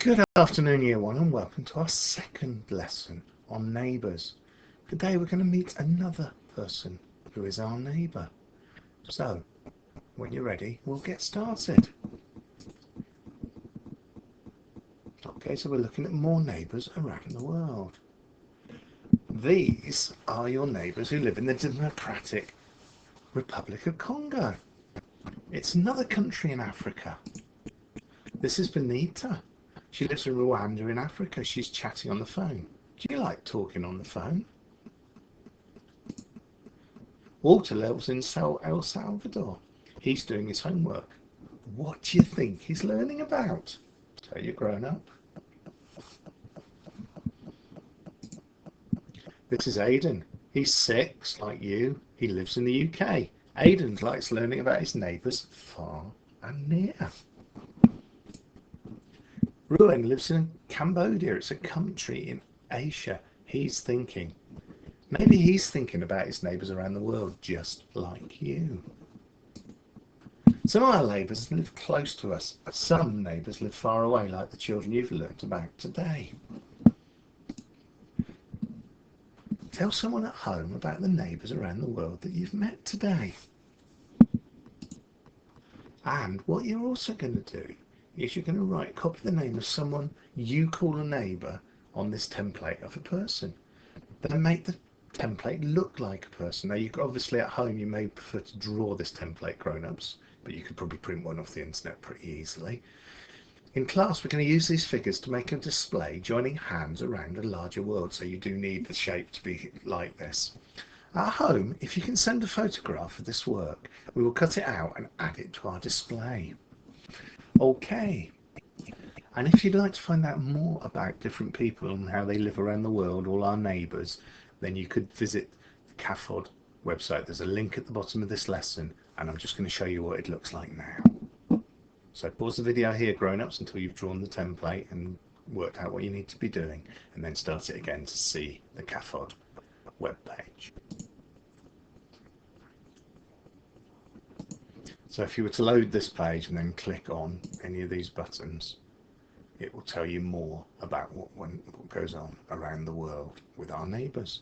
Good afternoon, Year 1, and welcome to our second lesson on neighbours. Today we're going to meet another person who is our neighbour. So, when you're ready, we'll get started. Okay, so we're looking at more neighbours around the world. These are your neighbours who live in the Democratic Republic of Congo. It's another country in Africa. This is Benita. She lives in Rwanda in Africa. She's chatting on the phone. Do you like talking on the phone? Walter lives in El Salvador. He's doing his homework. What do you think he's learning about? Tell your grown up. This is Aidan. He's 6, like you. He lives in the UK. Aidan likes learning about his neighbours far and near. Ruben lives in Cambodia. It's a country in Asia. Maybe he's thinking about his neighbours around the world, just like you. Some of our neighbours live close to us. Some neighbours live far away, like the children you've learnt about today. Tell someone at home about the neighbours around the world that you've met today. And what you're also going to do is you're going to copy the name of someone you call a neighbour on this template of a person. Then make the template look like a person. Now, obviously at home you may prefer to draw this template, grown-ups, but you could probably print one off the internet pretty easily. In class, we're going to use these figures to make a display joining hands around a larger world, so you do need the shape to be like this. At home, if you can send a photograph of this work, we will cut it out and add it to our display. Okay. And if you'd like to find out more about different people and how they live around the world, all our neighbours, then you could visit the Cafod website. There's a link at the bottom of this lesson, and I'm just going to show you what it looks like now. So pause the video here, grown-ups, until you've drawn the template and worked out what you need to be doing, and then start it again to see the Cafod webpage. So if you were to load this page and then click on any of these buttons, it will tell you more about what goes on around the world with our neighbours.